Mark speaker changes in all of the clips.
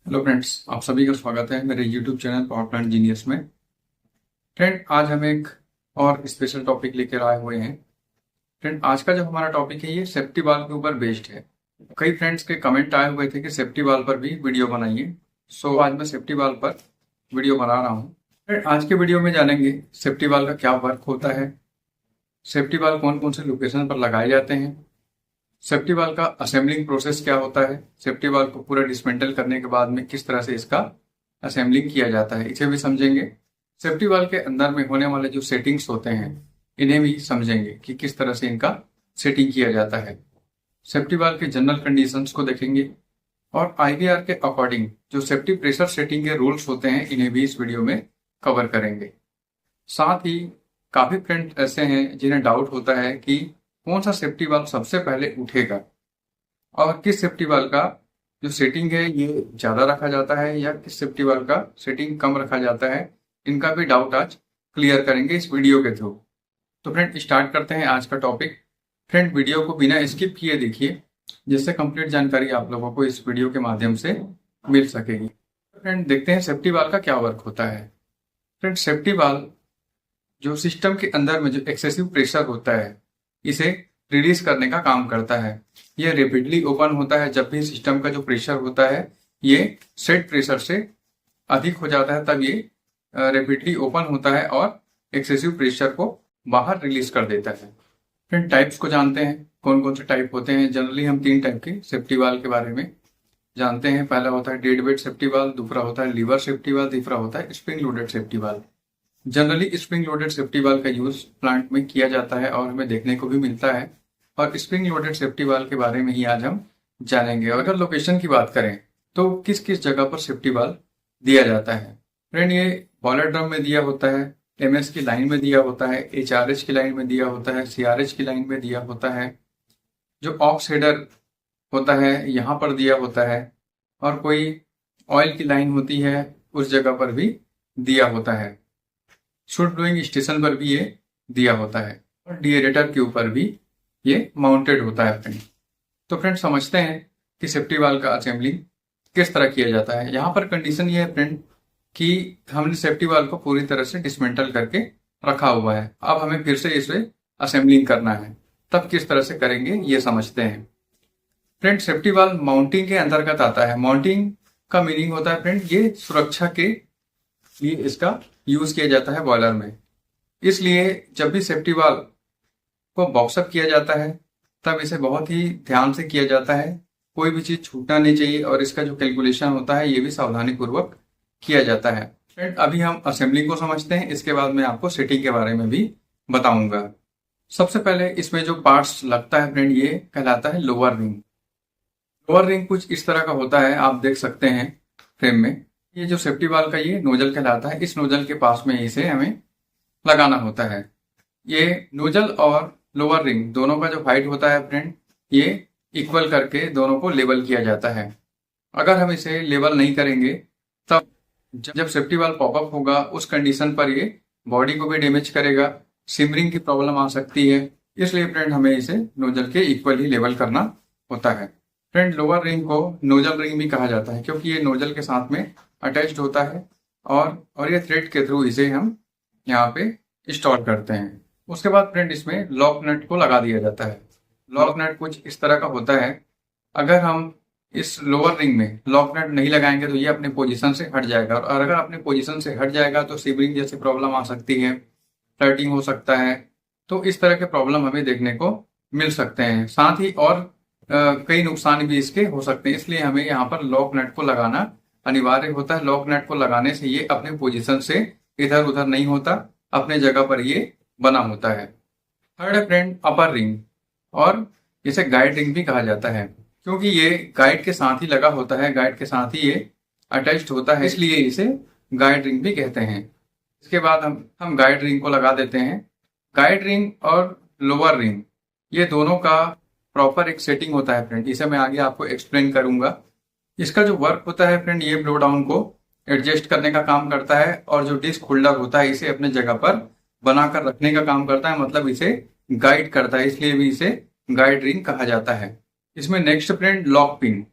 Speaker 1: Hello friends, आप सभी का स्वागत है मेरे YouTube channel power plant genius में। फ्रेंड, आज हम एक और स्पेशल टॉपिक लेकर आए हुए हैं। फ्रेंड, आज का जो हमारा टॉपिक है ये सेफ्टी वाल्व के ऊपर बेस्ड है। कई फ्रेंड्स के कमेंट आए हुए थे कि सेफ्टी वाल्व पर भी वीडियो बनाइए। सो आज मैं सेफ्टी वाल्व पर वीडियो बना रहा हूँ। फ्रेंड, आज के वीडियो में जानेंगे सेफ्टी वाल्व का क्या वर्क होता है, सेफ्टी वाल्व कौन कौन से लोकेशन पर लगाए जाते हैं, सेफ्टी वाल्व का असेंबलिंग प्रोसेस क्या होता है, सेफ्टी वाल्व को पूरा डिसमेंटल करने के बाद में किस तरह से इसका असेंबलिंग किया जाता है, इसे भी समझेंगे। सेफ्टी वाल्व के अंदर में होने वाले जो सेटिंग्स होते हैं इन्हें भी समझेंगे कि किस तरह से इनका सेटिंग किया जाता है। सेफ्टी वाल्व के जनरल कंडीशंस को देखेंगे और आईवीआर के अकॉर्डिंग जो सेफ्टी प्रेशर सेटिंग के रूल्स होते हैं इन्हें भी इस वीडियो में कवर करेंगे। साथ ही काफी फ्रेंड ऐसे हैं जिन्हें डाउट होता है कि कौन सा सेफ्टी वाल्व सबसे पहले उठेगा और किस सेफ्टी वाल्व का जो सेटिंग है ये ज्यादा रखा जाता है या किस सेफ्टी वाल्व का सेटिंग कम रखा जाता है। इनका भी डाउट आज क्लियर करेंगे इस वीडियो के थ्रू। तो फ्रेंड, स्टार्ट करते हैं आज का टॉपिक। फ्रेंड, वीडियो को बिना स्किप किए देखिए जिससे कंप्लीट जानकारी आप लोगों को इस वीडियो के माध्यम से मिल सकेगी। फ्रेंड, देखते हैं सेफ्टी वाल्व का क्या वर्क होता है। फ्रेंड, सेफ्टी वाल्व जो सिस्टम के अंदर में जो एक्सेसिव प्रेशर होता है इसे रिलीज करने का काम करता है। यह रेपिडली ओपन होता है जब भी सिस्टम का जो प्रेशर होता है ये सेट प्रेशर से अधिक हो जाता है, तब ये रेपिडली ओपन होता है और एक्सेसिव प्रेशर को बाहर रिलीज कर देता है। फिर टाइप्स को जानते हैं, कौन कौन से टाइप होते हैं। जनरली हम 3 टाइप के सेफ्टी वाल्व के बारे में जानते हैं। पहला होता है डेड वेट सेफ्टी वाल्व, दूसरा होता है लीवर सेफ्टी वाल्व, तीसरा होता है spring loaded safety valve. Generally spring loaded safety valve का यूज प्लांट में किया जाता है और हमें देखने को भी मिलता है, और स्प्रिंग लोडेड सेफ्टी वाल्व के बारे में ही आज हम जानेंगे। और अगर लोकेशन की बात करें तो किस किस जगह पर सेफ्टी वाल्व दिया जाता है। फ्रेंड, ये बॉयलर ड्रम में दिया होता है, एमएस की लाइन में दिया होता है, एचआरएच की लाइन में दिया होता है, सीआरएच की लाइन में दिया होता है, जो ऑक्स हेडर होता है यहाँ पर दिया होता है, और कोई ऑयल की लाइन होती है उस जगह पर भी दिया होता है। शूट ब्लोइंग स्टेशन पर भी ये दिया होता है और डिएरेटर के ऊपर भी ये माउंटेड होता है। फ्रेंड, तो फ्रेंड समझते हैं कि सेफ्टी वाल्व का असेंबलिंग किस तरह किया जाता है। यहाँ पर कंडीशन ये है फ्रेंड कि हमने सेफ्टी वाल्व को पूरी तरह से डिसमेंटल करके रखा हुआ है। अब हमें फिर से इसे असेंबलिंग करना है, तब किस तरह से करेंगे ये समझते हैं। फ्रेंड, सेफ्टी वाल्व माउंटिंग के अंतर्गत आता है। माउंटिंग का मीनिंग होता है फ्रेंड ये सुरक्षा के लिए इसका यूज किया जाता है बॉयलर में। इसलिए जब भी सेफ्टी वाल्व को बॉक्सअप किया जाता है तब इसे बहुत ही ध्यान से किया जाता है। कोई भी चीज छूटना नहीं चाहिए और इसका जो कैलकुलेशन होता है ये भी सावधानी पूर्वक किया जाता है। फ्रेंड, अभी हम असेंबलिंग को समझते हैं, इसके बाद मैं आपको सेटिंग के बारे में भी बताऊंगा। सबसे पहले इसमें जो पार्ट्स लगता है फ्रेंड ये कहलाता है लोअर रिंग। लोअर रिंग कुछ इस तरह का होता है, आप देख सकते हैं फ्रेम में। ये जो सेफ्टी वाल्व का ये नोजल कहलाता है, इस नोजल के पास में इसे हमें लगाना होता है। ये नोजल और लोअर रिंग दोनों का जो हाइट होता है फ्रेंड ये इक्वल करके दोनों को लेवल किया जाता है। अगर हम इसे लेवल नहीं करेंगे तब जब सेफ्टी वाल्व पॉपअप होगा उस कंडीशन पर ये बॉडी को भी डैमेज करेगा, सिमरिंग की प्रॉब्लम आ सकती है। इसलिए फ्रेंड हमें इसे नोजल के इक्वल ही लेवल करना होता है। फ्रेंड, लोअर रिंग को नोजल रिंग भी कहा जाता है क्योंकि ये नोजल के साथ में अटैच्ड होता है और ये थ्रेड के थ्रू इसे हम यहाँ पे इंस्टॉल करते हैं। उसके बाद फ्रेंड इसमें लॉक नट को लगा दिया जाता है। लॉक नट कुछ इस तरह का होता है, अगर हम इस लोअर रिंग में लॉक नट नहीं लगाएंगे तो ये अपने पोजीशन से हट जाएगा, और अगर अपने पोजीशन से हट जाएगा तो सिबरिंग जैसी प्रॉब्लम आ सकती है, फ्लर्टिंग हो सकता है। तो इस तरह के प्रॉब्लम हमें देखने को मिल सकते हैं। साथ ही और कई नुकसान भी इसके हो सकते हैं, इसलिए हमें यहाँ पर लॉक नट को लगाना अनिवार्य होता है। लॉक नट को लगाने से ये अपने पोजीशन से इधर उधर नहीं होता, अपने जगह पर ये बना होता है। थर्ड है फ्रेंड अपर रिंग, और इसे गाइड रिंग भी कहा जाता है क्योंकि ये गाइड के साथ ही लगा होता है, गाइड के साथ ही ये अटैच्ड होता है, इसलिए इसे गाइड रिंग भी कहते हैं। इसके बाद हम गाइड रिंग को लगा देते हैं। गाइड रिंग और लोअर रिंग ये दोनों का प्रॉपर एक सेटिंग होता है फ्रेंड, इसे मैं आगे आपको एक्सप्लेन करूंगा। इसका जो वर्क होता है फ्रेंड ये ब्लो डाउन को एडजस्ट करने का काम करता है, और जो डिस्क होल्डर होता है इसे अपने जगह पर बनाकर रखने का काम करता है, मतलब इसे गाइड करता है, इसलिए भी इसे गाइड रिंग कहा जाता है। इसमें नेक्स्ट फ्रेंड लॉक पिन।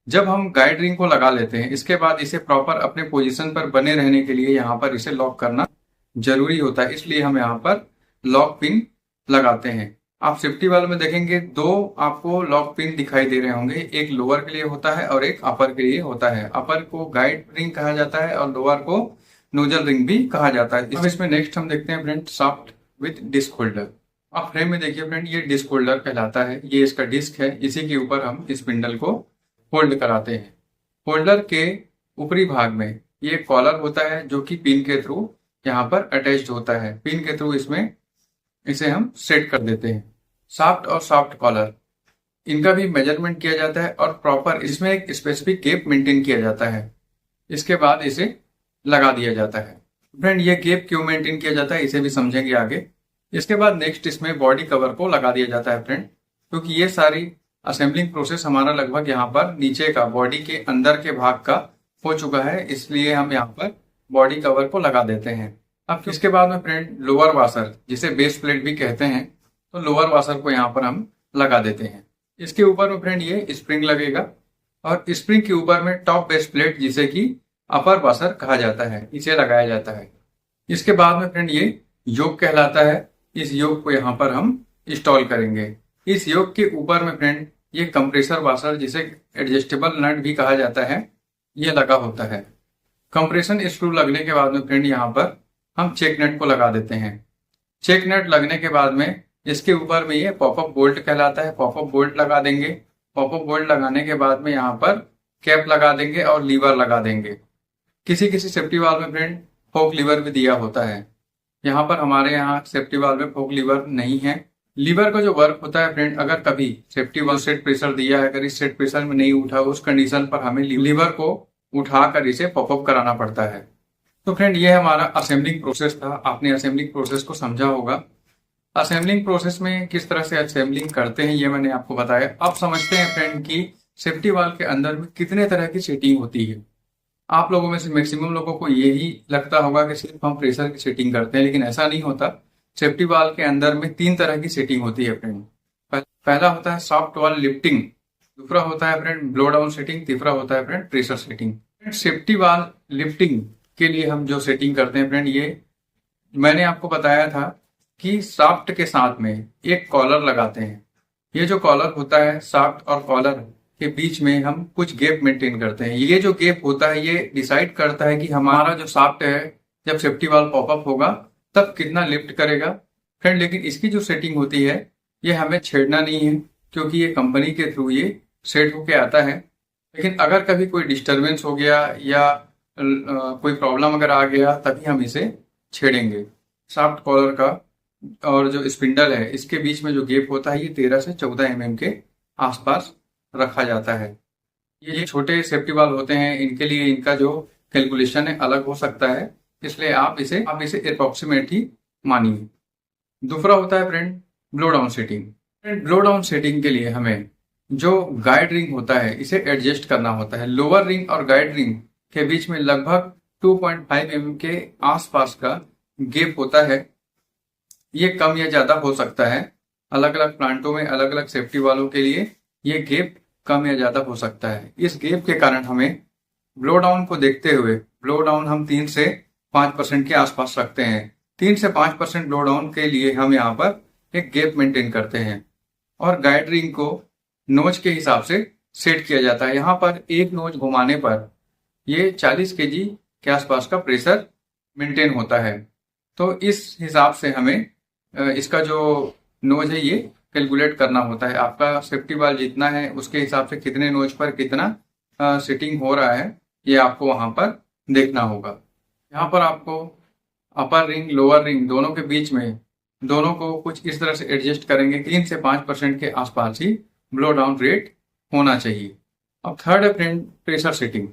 Speaker 1: जब हम गाइड रिंग को लगा लेते हैं, इसके बाद इसे प्रॉपर अपने पोजीशन पर बने रहने के लिए यहाँ पर इसे लॉक करना जरूरी होता है, इसलिए हम यहाँ पर लॉक पिन लगाते हैं। आप सेफ्टी वाले में देखेंगे दो आपको लॉक पिन दिखाई दे रहे होंगे, एक लोअर के लिए होता है और एक अपर के लिए होता है। अपर को गाइड रिंग कहा जाता है और लोअर को नोजल रिंग भी कहा जाता है। अब इसमें नेक्स्ट हम देखते हैं friend shaft with disc holder. आप फ्रेम में देखिए फ्रेंड, ये डिस्क होल्डर कहलाता है। ये इसका डिस्क है, इसी के ऊपर हम इस स्पिंडल को होल्ड कराते हैं। होल्डर के ऊपरी भाग में ये कॉलर होता है जो कि पिन के थ्रू यहाँ पर अटैच्ड होता है। पिन के थ्रू इसमें इसे हम सेट कर देते हैं। शाफ्ट और शाफ्ट कॉलर, इनका भी मेजरमेंट किया जाता है और प्रॉपर इसमें एक स्पेसिफिक गैप मेंटेन किया जाता है। इसके बाद इसे लगा दिया जाता है। फ्रेंड ये गैप क्यों मेंटेन किया जाता है इसे भी समझेंगे आगे। इसके बाद नेक्स्ट इसमें बॉडी कवर को लगा दिया जाता है फ्रेंड, क्योंकि ये सारी असेंबलिंग प्रोसेस हमारा लगभग यहाँ पर नीचे का बॉडी के अंदर के भाग का हो चुका है, इसलिए हम यहाँ पर बॉडी कवर को लगा देते हैं। अब इसके बाद में फ्रेंड लोअर वाशर, जिसे बेस प्लेट भी कहते हैं, तो लोअर वाशर को यहाँ पर हम लगा देते हैं। इसके ऊपर में फ्रेंड ये स्प्रिंग लगेगा और स्प्रिंग के ऊपर में टॉप बेस प्लेट, जिसे कि अपर वाशर कहा जाता है, इसे लगाया जाता है। इसके बाद में फ्रेंड ये योक कहलाता है। इस योक को यहाँ पर हम इंस्टॉल करेंगे। इस योक के ऊपर में फ्रेंड ये कंप्रेसर वाशर, जिसे एडजस्टेबल नट भी कहा जाता है, ये लगा होता है। कंप्रेशन स्क्रू लगने के बाद में फ्रेंड यहाँ पर हम चेक नट को लगा देते हैं। चेक नट लगने के बाद में इसके ऊपर में ये पॉपअप बोल्ट कहलाता है, पॉपअप बोल्ट लगा देंगे। पॉपअप बोल्ट लगाने के बाद में यहाँ पर कैप लगा देंगे और लीवर लगा देंगे। किसी किसी सेफ्टी वाल्व में फ्रेंड फोक लीवर भी दिया होता है। यहाँ पर हमारे यहाँ सेफ्टी वाल्व में फोक लीवर नहीं है। लीवर का जो वर्क होता है फ्रेंड, अगर कभी सेफ्टी वाल्व सेट प्रेशर दिया है, अगर इस सेट प्रेशर में नहीं उठा, उस कंडीशन पर हमें लीवर को उठाकर इसे पॉपअप कराना पड़ता है। तो फ्रेंड ये हमारा असेंबलिंग प्रोसेस था। आपने असेंबलिंग प्रोसेस को समझा होगा। असेंबलिंग प्रोसेस में किस तरह से असेंबलिंग करते हैं ये मैंने आपको बताया। अब समझते हैं फ्रेंड कि सेफ्टी वाल्व के अंदर में कितने तरह की सेटिंग होती है। आप लोगों में से मैक्सिमम लोगों को यही लगता होगा कि सिर्फ हम प्रेशर की सेटिंग करते हैं, लेकिन ऐसा नहीं होता। सेफ्टी वाल्व के अंदर में 3 तरह की सेटिंग होती है फ्रेंड। पहला होता है सॉफ्ट वाल्व लिफ्टिंग, दूसरा होता है फ्रेंड ब्लो डाउन सेटिंग, तीसरा होता है friend pressure setting. Safety valve lifting के लिए हम जो सेटिंग करते हैं फ्रेंड, ये मैंने आपको बताया था कि शाफ्ट के साथ में एक कॉलर लगाते हैं। ये जो कॉलर होता है, शाफ्ट और कॉलर के बीच में हम कुछ गैप मेंटेन करते हैं। ये जो गैप होता है ये डिसाइड करता है कि हमारा जो शाफ्ट है जब सेफ्टी वाल्व पॉपअप होगा तब कितना लिफ्ट करेगा फ्रेंड। लेकिन इसकी जो सेटिंग होती है ये हमें छेड़ना नहीं है, क्योंकि ये कंपनी के थ्रू ये सेट होके आता है। लेकिन अगर कभी कोई डिस्टरबेंस हो गया या कोई प्रॉब्लम अगर आ गया तभी हम इसे छेड़ेंगे। शाफ्ट कॉलर का और जो स्पिंडल है इसके बीच में जो गैप होता है ये 13 से 14 mm के आसपास रखा जाता है। ये छोटे सेफ्टी वाल्व होते हैं, इनके लिए इनका जो कैलकुलेशन है अलग हो सकता है, इसलिए आप इसे अप्रोक्सीमेट ही मानिए। दूसरा होता है friend blow down setting. Friend blow down setting के लिए हमें जो गाइड रिंग होता है इसे एडजस्ट करना होता है। लोअर रिंग और गाइड रिंग के बीच में लगभग 2.5 mm के आसपास का गैप होता है। ये कम या ज्यादा हो सकता है। अलग अलग प्लांटों में अलग अलग सेफ्टी वालों के लिए ये गैप कम या ज्यादा हो सकता है। इस गैप के कारण हमें ब्लो डाउन को देखते हुए ब्लो डाउन हम 3 से 5% के आसपास रखते हैं। 3 से 5% ब्लो डाउन के लिए हम यहाँ पर एक गैप मेंटेन करते हैं और गाइड रिंग को नोच के हिसाब से सेट किया जाता है। यहाँ पर एक नोच घुमाने पर ये 40 kg के आसपास का प्रेशर मेंटेन होता है। तो इस हिसाब से हमें इसका जो नोज है ये कैलकुलेट करना होता है। आपका सेफ्टी वाल्व जितना है उसके हिसाब से कितने नोज पर कितना सेटिंग हो रहा है ये आपको वहां पर देखना होगा। यहाँ पर आपको अपर रिंग लोअर रिंग दोनों के बीच में दोनों को कुछ इस तरह से एडजस्ट करेंगे। 3 से 5% के आसपास ही ब्लो डाउन रेट होना चाहिए। अब थर्ड है friend pressure setting.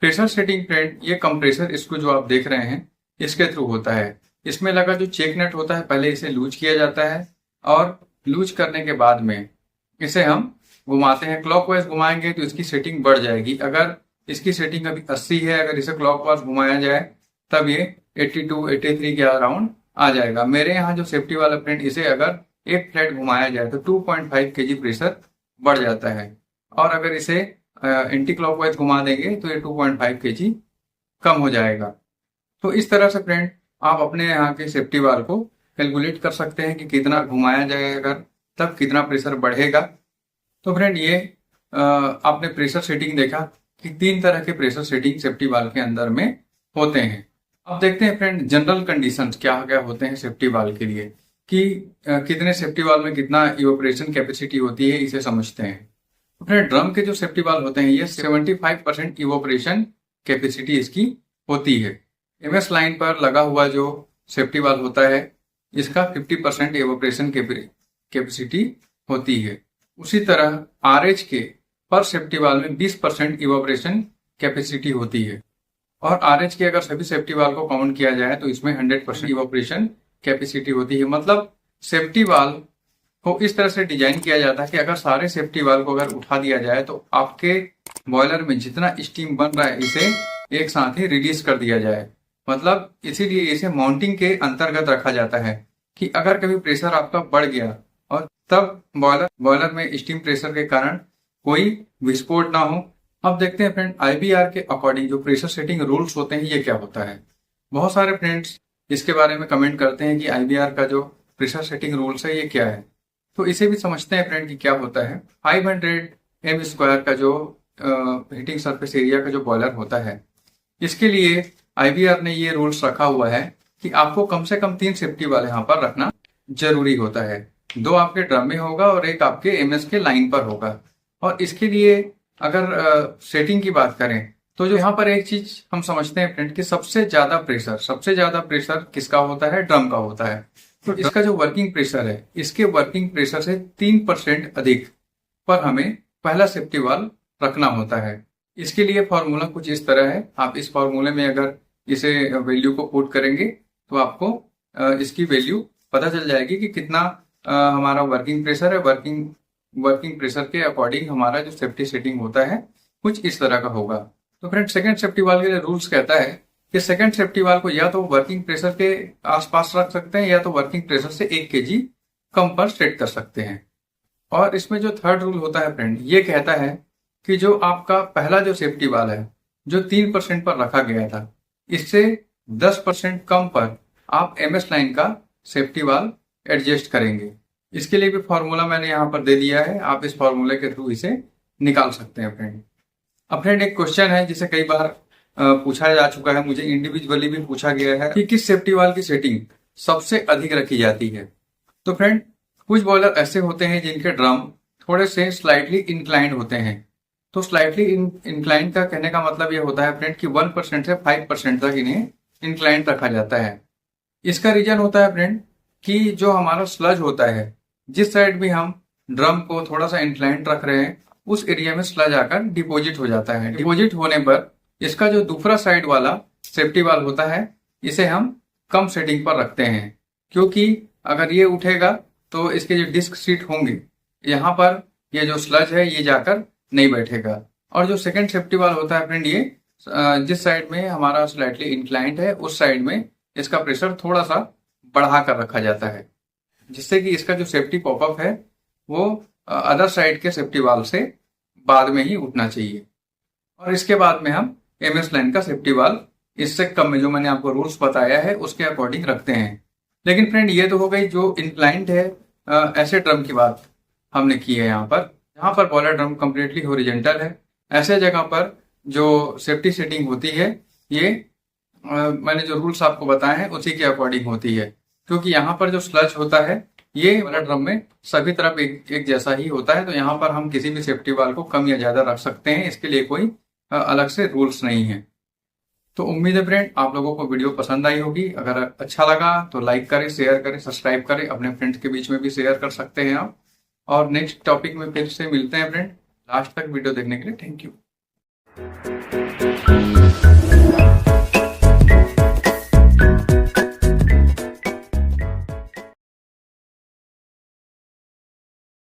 Speaker 1: Pressure setting friend ये कंप्रेसर स्क्रू जो आप देख रहे हैं इसके थ्रू होता है। इसमें लगा जो चेक नट होता है पहले इसे लूज किया जाता है और लूज करने के बाद में इसे हम घुमाते हैं। क्लॉकवाइज घुमाएंगे तो इसकी सेटिंग बढ़ जाएगी। अगर इसकी सेटिंग अभी 80 है, अगर इसे क्लॉकवाइज घुमाया जाए तब ये 82 83 के अराउंड आ जाएगा। मेरे यहाँ जो सेफ्टी वाला फ्रेंड इसे अगर एक फ्लैट घुमाया जाए तो 2.5 kg प्रेशर बढ़ जाता है और अगर इसे एंटी क्लॉकवाइज घुमा देंगे तो ये 2.5 kg कम हो जाएगा। तो इस तरह से फ्रेंड आप अपने यहाँ के सेफ्टी वाल्व को कैलकुलेट कर सकते हैं कि कितना घुमाया जाएगा तब कितना प्रेशर बढ़ेगा। तो फ्रेंड ये आपने प्रेशर सेटिंग देखा कि 3 तरह के प्रेशर सेटिंग सेफ्टी वाल्व के अंदर में होते हैं। अब देखते हैं फ्रेंड जनरल कंडीशंस क्या क्या होते हैं सेफ्टी वाल्व के लिए, कि कितने सेफ्टी वाल्व में कितना इवोपरेशन कैपेसिटी होती है, इसे समझते हैं। तो फ्रेंड ड्रम के जो सेफ्टी वाल्व होते हैं ये 75% इवोपरेशन कैपेसिटी इसकी होती है। एमएस लाइन पर लगा हुआ जो सेफ्टी वाल्व होता है इसका 50% इवोपरेशन कैपेसिटी होती है। उसी तरह आरएच के पर सेफ्टी वाल्व में 20% इवोपरेशन कैपेसिटी होती है। और आरएच के अगर सभी सेफ्टी वाल्व को काउंट किया जाए तो इसमें 100% इवोपरेशन कैपेसिटी होती है। मतलब सेफ्टी वाल्व को इस तरह से डिजाइन किया जाता है कि अगर सारे सेफ्टी वाल्व को अगर उठा दिया जाए तो आपके बॉयलर में जितना स्टीम बन रहा है इसे एक साथ ही रिलीज कर दिया जाए। मतलब इसीलिए इसे माउंटिंग के अंतर्गत रखा जाता है कि अगर कभी प्रेशर आपका बढ़ गया और तब बॉयलर में स्टीम प्रेशर के कारण कोई विस्फोट ना हो। अब देखते हैं फ्रेंड आईबीआर के अकॉर्डिंग जो प्रेशर सेटिंग रूल्स होते हैं ये क्या होता है। बहुत सारे फ्रेंड्स इसके बारे में कमेंट करते हैं कि आईबीआर का जो प्रेशर सेटिंग रूल्स है ये क्या है। तो इसे भी समझते हैं फ्रेंड कि क्या होता है। 500 m² का जो हीटिंग सरफेस एरिया का जो बॉयलर होता है इसके लिए आईबीआर ने ये रूल्स रखा हुआ है कि आपको कम से कम 3 सेफ्टी वाले यहाँ पर रखना जरूरी होता है। 2 आपके ड्रम में होगा और 1 आपके एमएस के लाइन पर होगा। और इसके लिए अगर सेटिंग की बात करें तो जो यहाँ पर एक चीज हम समझते हैं फ्रेंड कि सबसे ज्यादा प्रेशर किसका होता है, ड्रम का होता है। तो इसका जो वर्किंग प्रेशर है इसके वर्किंग प्रेशर से 3% अधिक पर हमें पहला सेफ्टी वाल्व रखना होता है। इसके लिए फॉर्मूला कुछ इस तरह है। आप इस फॉर्मूले में अगर इसे वैल्यू को पुट करेंगे तो आपको इसकी वैल्यू पता चल जाएगी कि कितना हमारा वर्किंग प्रेशर है। वर्किंग प्रेशर के अकॉर्डिंग हमारा जो सेफ्टी सेटिंग होता है कुछ इस तरह का होगा। तो फ्रेंड सेकंड सेफ्टी वाल्व के लिए रूल्स कहता है कि सेकंड सेफ्टी वाल्व को या तो वर्किंग प्रेशर के आसपास रख सकते हैं या तो वर्किंग प्रेशर से 1 kg कम पर सेट कर सकते हैं। और इसमें जो थर्ड रूल होता है फ्रेंड ये कहता है कि जो आपका पहला जो सेफ्टी वाल्व है जो 3% पर रखा गया था इससे 10% कम पर आप एमएस लाइन का सेफ्टी वाल्व एडजस्ट करेंगे। इसके लिए भी फॉर्मूला मैंने यहाँ पर दे दिया है, आप इस फॉर्मूले के थ्रू इसे निकाल सकते हैं फ्रेंड। अब फ्रेंड एक क्वेश्चन है जिसे कई बार पूछा जा चुका है, मुझे इंडिविजुअली भी पूछा गया है कि किस सेफ्टी वाल्व की सेटिंग सबसे अधिक रखी जाती है। तो फ्रेंड कुछ बॉयलर ऐसे होते हैं जिनके ड्रम थोड़े से स्लाइटली इंक्लाइंड होते हैं। तो स्लाइटली इंक्लाइंड का कहने का मतलब ये होता है फ्रेंड कि 1% से 5% तक इन्हें इंक्लाइंड रखा जाता है। इसका रीजन होता है फ्रेंड कि जो हमारा स्लज होता है जिस साइड भी हम ड्रम को थोड़ा सा इंक्लाइंड रख रहे हैं उस एरिया में स्लज आकर डिपॉजिट हो जाता है। डिपॉजिट होने पर इसका जो दूसरा साइड वाला सेफ्टी वाल्व होता है इसे हम कम सेटिंग पर रखते हैं, क्योंकि अगर ये उठेगा तो इसके जो डिस्क सीट होंगे यहाँ पर ये जो स्लज है ये जाकर नहीं बैठेगा। और जो सेकंड सेफ्टी वाल्व होता है फ्रेंड ये जिस साइड में हमारा स्लाइटली इंक्लाइंड है उस साइड में इसका प्रेशर थोड़ा सा बढ़ा कर रखा जाता है, जिससे कि इसका जो सेफ्टी पॉपअप है वो अदर साइड के सेफ्टी वाल्व से बाद में ही उठना चाहिए। और इसके बाद में हम एमएस लाइन का सेफ्टी वाल्व इससे कम में जो मैंने आपको रूल्स बताया है उसके अकॉर्डिंग रखते हैं। लेकिन फ्रेंड ये तो हो गई जो इंक्लाइंड है ऐसे ड्रम की बात हमने की है। यहाँ पर बॉयलर ड्रम कंप्लीटली हॉरिजॉन्टल है, ऐसे जगह पर जो सेफ्टी सेटिंग होती है ये मैंने जो रूल्स आपको बताए हैं उसी के अकॉर्डिंग होती है, क्योंकि यहाँ पर जो स्लज होता है ये वाला ड्रम में सभी तरफ एक जैसा ही होता है। तो यहाँ पर हम किसी भी सेफ्टी वाल्व को कम या ज्यादा रख सकते हैं, इसके लिए कोई अलग से रूल्स नहीं है। तो उम्मीद है फ्रेंड आप लोगों को वीडियो पसंद आई होगी। अगर अच्छा लगा तो लाइक करें, शेयर करें, सब्सक्राइब करें, अपने फ्रेंड्स के बीच में भी शेयर कर सकते हैं आप। और नेक्स्ट टॉपिक में फिर से मिलते हैं फ्रेंड। लास्ट तक वीडियो देखने के लिए थैंक यू।